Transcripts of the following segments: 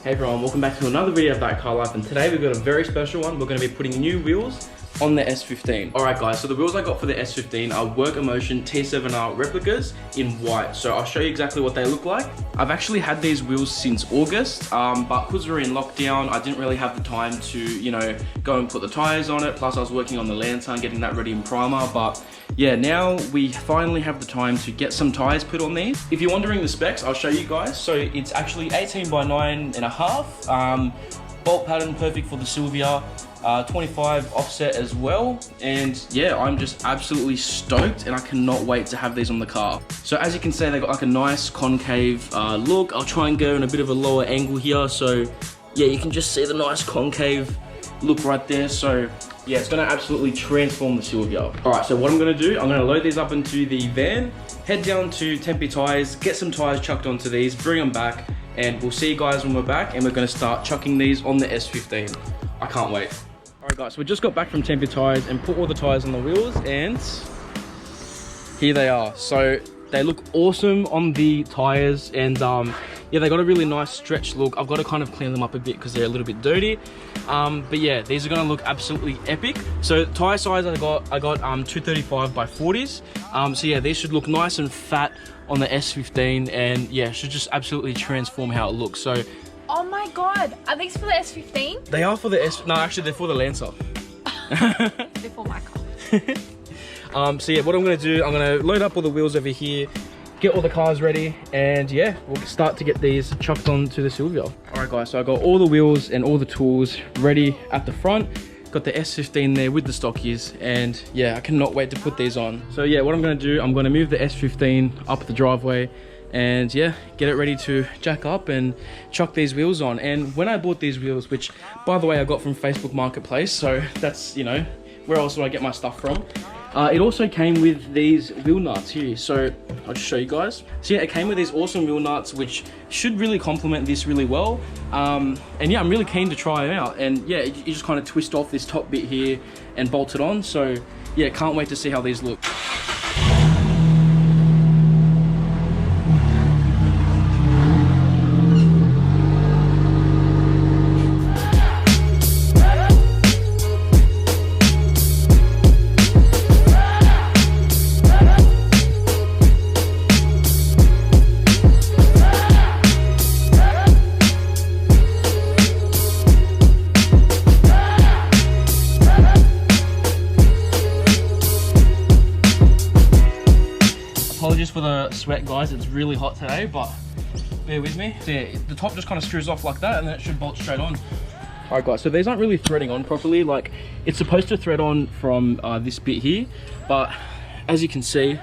Hey everyone, welcome back to another video of That Car Life, and today we've got a very special one. We're going to be putting new wheels on the S15. Alright guys, so the wheels I got for the S15 are Work Emotion T7R replicas in white. So I'll show you exactly what they look like. I've actually had these wheels since August, but because we were in lockdown, I didn't really have the time to, you know, go and put the tires on it. Plus I was working on the Lantern, getting that ready in primer, but yeah, now we finally have the time to get some tires put on these. If you're wondering the specs, I'll show you guys. So it's actually 18 by 9.5, bolt pattern perfect for the Silvia, 25 offset as well. And yeah, I'm just absolutely stoked and I cannot wait to have these on the car. So as you can see, they got like a nice concave look. I'll try and go in a bit of a lower angle here. So yeah, you can just see the nice concave look right there. So yeah, it's gonna absolutely transform the Silvia. All right, so what I'm gonna do, I'm gonna load these up into the van, head down to Tempe Tires, get some tires chucked onto these, bring them back, and we'll see you guys when we're back, and we're gonna start chucking these on the S15. I can't wait. All right guys, so we just got back from Tempe Tires and put all the tires on the wheels, and here they are. So they look awesome on the tires, and yeah, they got a really nice stretch look. I've got to kind of clean them up a bit because they're a little bit dirty. But yeah, these are gonna look absolutely epic. So tire size I got 235 by 40s. So yeah, these should look nice and fat on the S15, and yeah, should just absolutely transform how it looks. So oh my god, are these for the S15? they are for the no, actually they're for the Lancer. They're for my car. So yeah, what I'm gonna do, I'm gonna load up all the wheels over here, get all the cars ready, and yeah, we'll start to get these chucked onto the Silvia. All right guys, so I got all the wheels and all the tools ready at the front. Got the S15 there with the stockies, and yeah, I cannot wait to put these on. So yeah, what I'm gonna do, I'm gonna move the S15 up the driveway, and yeah, get it ready to jack up and chuck these wheels on. And when I bought these wheels, which by the way I got from Facebook Marketplace, so that's, you know, where else do I get my stuff from? It also came with these wheel nuts here, so I'll just show you guys. So yeah, it came with these awesome wheel nuts, which should really complement this really well. And yeah, I'm really keen to try them out. And yeah, you just kind of twist off this top bit here and bolt it on. So yeah, can't wait to see how these look. Apologies for the sweat guys, it's really hot today, but bear with me. So yeah, the top just kind of screws off like that, and then it should bolt straight on. All right guys, so these aren't really threading on properly. Like, it's supposed to thread on from this bit here, but as you can see,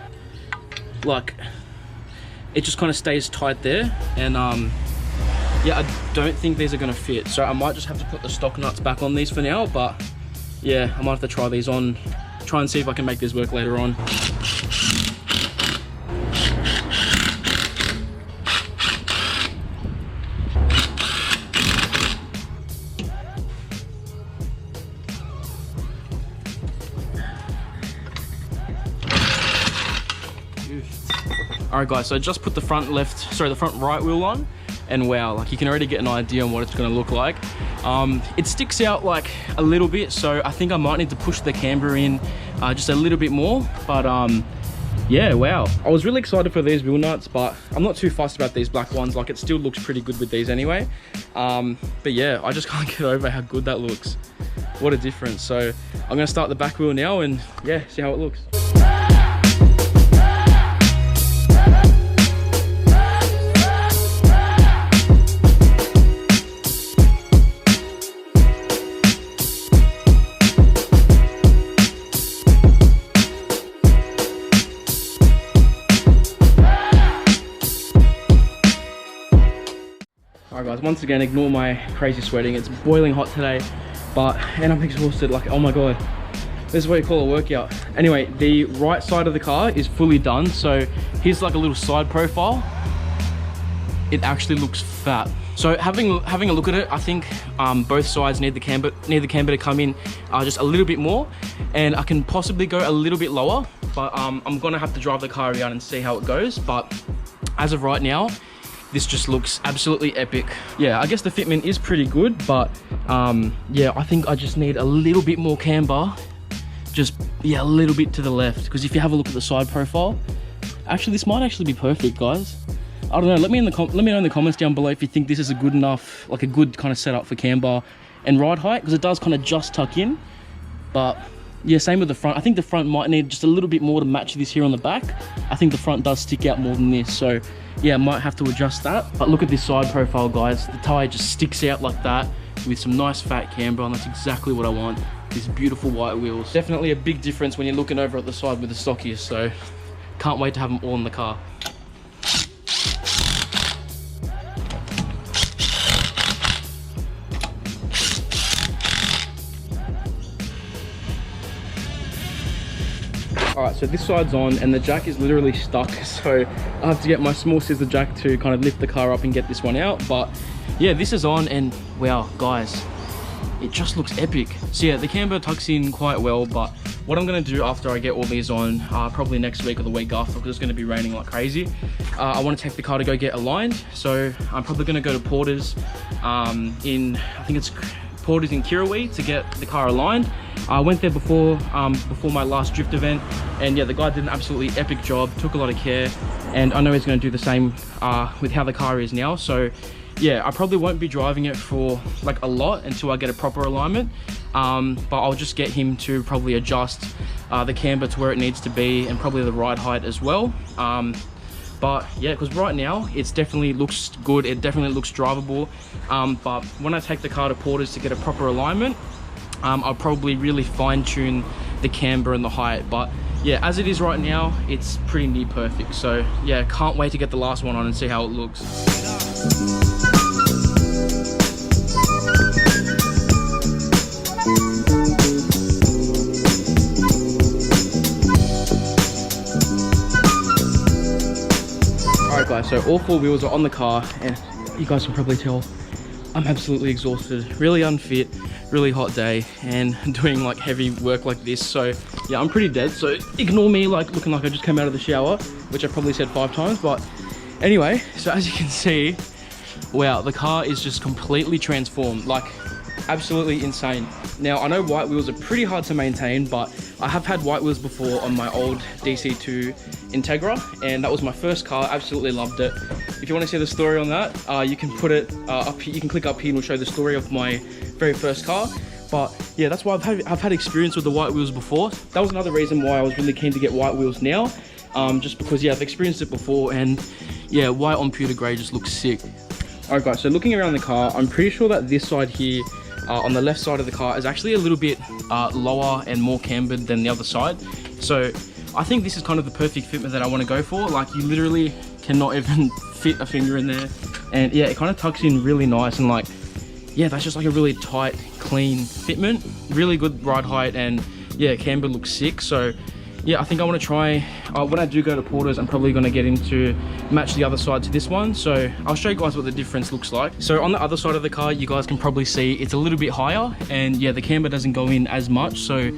like, it just kind of stays tight there. And yeah, I don't think these are gonna fit, so I might just have to put the stock nuts back on these for now. But yeah, I might have to try these on, try and see if I can make this work later on. All right guys, so I just put the front right wheel on, and wow, like you can already get an idea on what it's gonna look like. It sticks out like a little bit, so I think I might need to push the camber in just a little bit more. But yeah, wow, I was really excited for these wheel nuts, but I'm not too fussed about these black ones. Like, it still looks pretty good with these anyway. But yeah, I just can't get over how good that looks. What a difference. So I'm gonna start the back wheel now and yeah, see how it looks. Alright guys, once again, ignore my crazy sweating. It's boiling hot today, and I'm exhausted. Like, oh my god, this is what you call a workout. Anyway, the right side of the car is fully done. So here's like a little side profile. It actually looks fat. So having a look at it, I think both sides need the camber to come in just a little bit more, and I can possibly go a little bit lower, but I'm gonna have to drive the car around and see how it goes. But as of right now, this just looks absolutely epic. Yeah, I guess the fitment is pretty good, but yeah, I think I just need a little bit more camber. Just, yeah, a little bit to the left, because if you have a look at the side profile, actually this might actually be perfect, guys. I don't know, let me know in the comments down below if you think this is a good enough, like a good kind of setup for camber and ride height, because it does kind of just tuck in. But yeah, same with the front. I think the front might need just a little bit more to match this here on the back. I think the front does stick out more than this, so yeah, might have to adjust that. But look at this side profile, guys. The tire just sticks out like that with some nice fat camber, and that's exactly what I want. These beautiful white wheels. Definitely a big difference when you're looking over at the side with the stockies, so can't wait to have them all in the car. Alright, so this side's on and the jack is literally stuck, so I have to get my small scissor jack to kind of lift the car up and get this one out. But yeah, this is on, and wow, guys, it just looks epic. So yeah, the camber tucks in quite well, but what I'm going to do after I get all these on, probably next week or the week after, because it's going to be raining like crazy, I want to take the car to go get aligned. So I'm probably going to go to Porter's in, I think it's Porter's in Kirrawee, to get the car aligned. I went there before my last drift event, and yeah, the guy did an absolutely epic job, took a lot of care, and I know he's going to do the same with how the car is now. So yeah, I probably won't be driving it for like a lot until I get a proper alignment, but I'll just get him to probably adjust the camber to where it needs to be, and probably the ride height as well. But yeah, because right now it's definitely looks good, it definitely looks drivable, but when I take the car to Porter's to get a proper alignment, I'll probably really fine-tune the camber and the height. But yeah, as it is right now, it's pretty near perfect. So yeah, can't wait to get the last one on and see how it looks. Alright guys, so all four wheels are on the car, and you guys can probably tell I'm absolutely exhausted, really unfit, really hot day, and doing like heavy work like this. So yeah, I'm pretty dead, so ignore me like looking like I just came out of the shower, which I probably said 5 times. But anyway, so as you can see, wow, the car is just completely transformed, like absolutely insane. Now I know white wheels are pretty hard to maintain, but I have had white wheels before on my old DC2 Integra, and that was my first car. Absolutely loved it. If you want to see the story on that, you can put it up here. You can click up here and we'll show the story of my very first car. But yeah, that's why I've had experience with the white wheels before. That was another reason why I was really keen to get white wheels now, just because yeah, I've experienced it before, and yeah, white on pewter grey just looks sick. Alright guys, so looking around the car, I'm pretty sure that this side here, on the left side of the car, is actually a little bit lower and more cambered than the other side. So I think this is kind of the perfect fitment that I want to go for. Like, you literally cannot even fit a finger in there, and yeah, it kind of tucks in really nice, and like, yeah, that's just like a really tight, clean fitment, really good ride height, and yeah, camber looks sick. So yeah, I think I want to try, when I do go to Porter's, I'm probably going to get him to match the other side to this one. So I'll show you guys what the difference looks like. So on the other side of the car, you guys can probably see it's a little bit higher, and yeah, the camber doesn't go in as much. So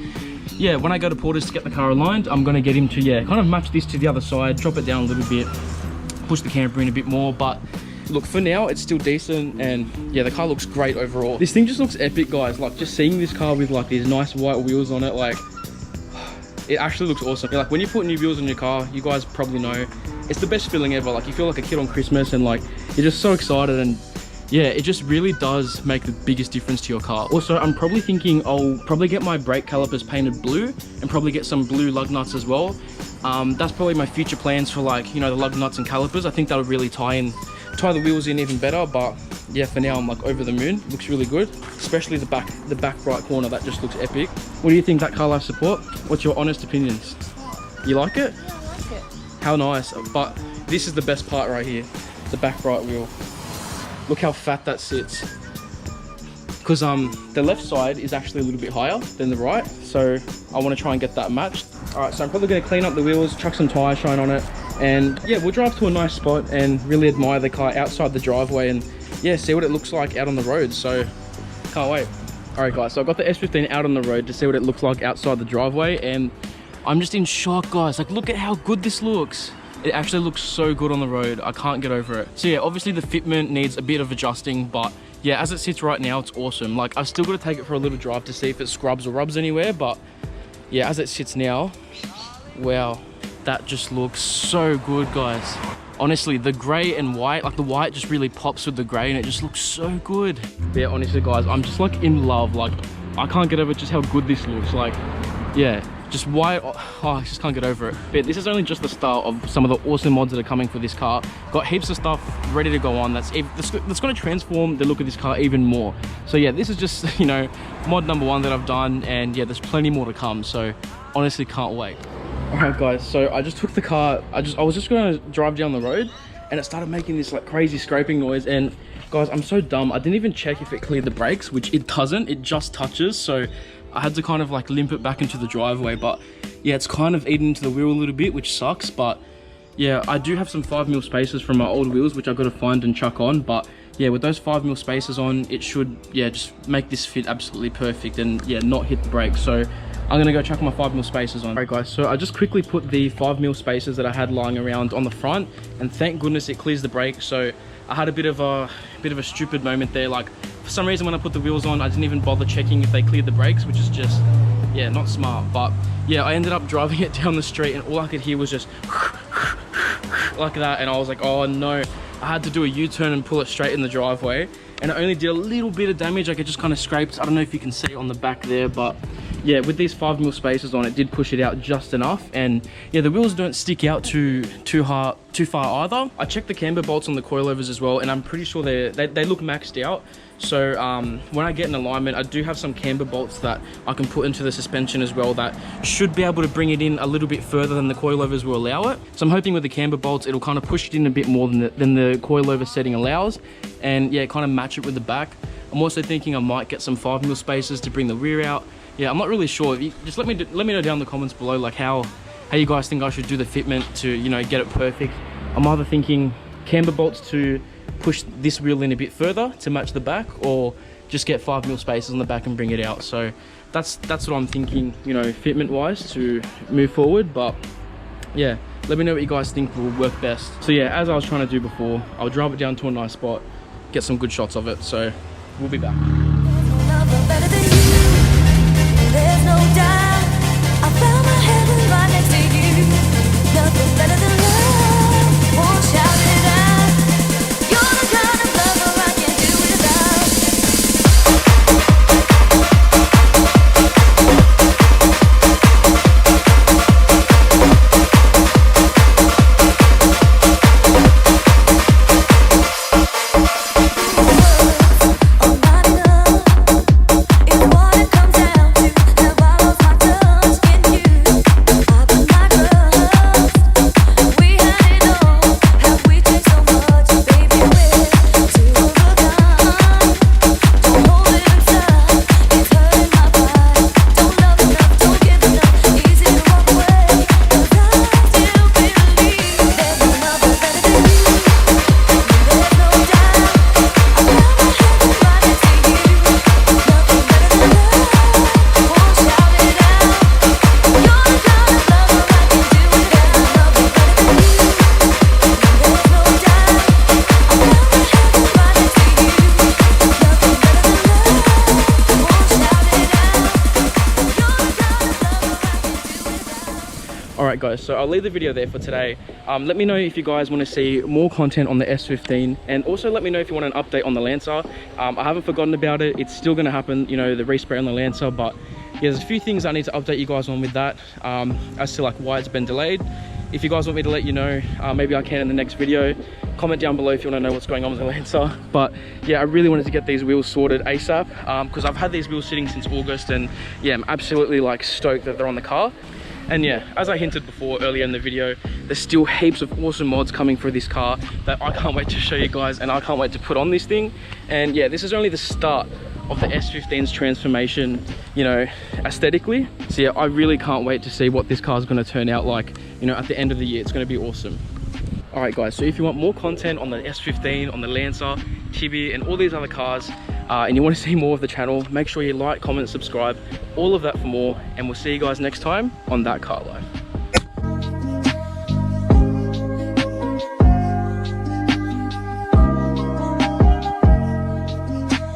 yeah, when I go to Porter's to get the car aligned, I'm going to get him to, yeah, kind of match this to the other side, drop it down a little bit, push the camber in a bit more. But look, for now, it's still decent, and yeah, the car looks great overall. This thing just looks epic, guys. Like, just seeing this car with like these nice white wheels on it, like, it actually looks awesome. Like, when you put new wheels on your car, you guys probably know, it's the best feeling ever. Like, you feel like a kid on Christmas, and like, you're just so excited, and yeah, it just really does make the biggest difference to your car. Also, I'm probably thinking I'll probably get my brake calipers painted blue, and probably get some blue lug nuts as well. That's probably my future plans for, like, you know, the lug nuts and calipers. I think that'll really tie the wheels in even better. But yeah, for now I'm like over the moon. Looks really good, especially the back right corner. That just looks epic. What do you think, ThatCarLife support? What's your honest opinions? You like it? Yeah, I like it. How nice. But this is the best part right here, the back right wheel. Look how fat that sits, because the left side is actually a little bit higher than the right, so I want to try and get that matched. All right, so I'm probably going to clean up the wheels, chuck some tire shine on it, and yeah, we'll drive to a nice spot and really admire the car outside the driveway, and yeah, see what it looks like out on the road. So can't wait. All right guys, so I got the S15 out on the road to see what it looks like outside the driveway, and I'm just in shock, guys. Like, look at how good this looks. It actually looks so good on the road. I can't get over it. So yeah, obviously the fitment needs a bit of adjusting, but yeah, as it sits right now, it's awesome. Like, I've still got to take it for a little drive to see if it scrubs or rubs anywhere, but yeah, as it sits now, wow, that just looks so good, guys. Honestly, the gray and white, like the white just really pops with the gray and it just looks so good. Yeah, honestly guys, I'm just like in love. Like, I can't get over just how good this looks. Like, yeah, just white, oh, I just can't get over it. But this is only just the start of some of the awesome mods that are coming for this car. Got heaps of stuff ready to go on that's going to transform the look of this car even more. So yeah, this is just, you know, mod number 1 that I've done, and yeah, there's plenty more to come. So honestly, can't wait. Alright guys, so I just took the car, I was just gonna drive down the road and it started making this like crazy scraping noise. And guys, I'm so dumb, I didn't even check if it cleared the brakes, which it doesn't, it just touches. So I had to kind of like limp it back into the driveway, but yeah, it's kind of eaten into the wheel a little bit, which sucks. But yeah, I do have some 5mm spacers from my old wheels, which I've got to find and chuck on. But yeah, with those 5mm spacers on, it should, yeah, just make this fit absolutely perfect and yeah, not hit the brakes. So I'm gonna go chuck my 5mm spacers on. Alright guys, so I just quickly put the 5mm spacers that I had lying around on the front, and thank goodness it clears the brake. So I had a bit of a stupid moment there. Like, for some reason when I put the wheels on, I didn't even bother checking if they cleared the brakes, which is just, yeah, not smart. But yeah, I ended up driving it down the street and all I could hear was just like that, and I was like, oh no. I had to do a U-turn and pull it straight in the driveway, and it only did a little bit of damage. Like, it just kind of scraped. I don't know if you can see it on the back there, but yeah, with these 5mm spacers on, it did push it out just enough. And yeah, the wheels don't stick out too far either. I checked the camber bolts on the coilovers as well, and I'm pretty sure they look maxed out. So when I get an alignment, I do have some camber bolts that I can put into the suspension as well that should be able to bring it in a little bit further than the coilovers will allow it. So I'm hoping with the camber bolts, it'll kind of push it in a bit more than the coilover setting allows, and yeah, kind of match it with the back. I'm also thinking I might get some 5mm spacers to bring the rear out. Yeah, I'm not really sure. If you, just let me know down in the comments below, like how you guys think I should do the fitment to, you know, get it perfect. I'm either thinking camber bolts to push this wheel in a bit further to match the back, or just get 5mm spacers on the back and bring it out. So that's what I'm thinking, you know, fitment wise to move forward. But yeah, let me know what you guys think will work best. So yeah, as I was trying to do before, I'll drive it down to a nice spot, get some good shots of it. So we'll be back. There's no doubt I found my heaven right next to you. Nothing better than love, won't shout it out. You're the kind of lover I can't do without. Words are not enough if what it comes down to. Have I lost my trust in you? I put my trust. We had it all. Have we changed so much, baby? We're too overdone. Don't hold it inside. It's hurting my pride. Don't love enough, don't give enough. Easy to walk away, 'cause I still believe there's another better than you. There's no doubt I found my heaven right next to you. Nothing better than love, won't shout it out. You're the kind of lover I can do without. Another better than you. There's no doubt I found my heaven right next to you. Nothing better than love, won't shout it out. You're the kind of lover I can do without. Alright guys, so I'll leave the video there for today. Let me know if you guys want to see more content on the S15, and also let me know if you want an update on the Lancer. I haven't forgotten about it. It's still going to happen, you know, the respray on the Lancer, but yeah, there's a few things I need to update you guys on with that, as to like why it's been delayed. If you guys want me to let you know, maybe I can in the next video. Comment down below if you want to know what's going on with the Lancer. But yeah, I really wanted to get these wheels sorted ASAP, because I've had these wheels sitting since August, and yeah, I'm absolutely like stoked that they're on the car. And yeah, as I hinted before earlier in the video, there's still heaps of awesome mods coming for this car that I can't wait to show you guys, and I can't wait to put on this thing. And yeah, this is only the start of the S15's transformation, you know, aesthetically. So yeah, I really can't wait to see what this car is going to turn out like, you know, at the end of the year. It's going to be awesome. Alright guys, so if you want more content on the S15, on the Lancer, Tibi, and all these other cars, and you want to see more of the channel, make sure you like, comment, subscribe, all of that for more, and we'll see you guys next time on That Car Life.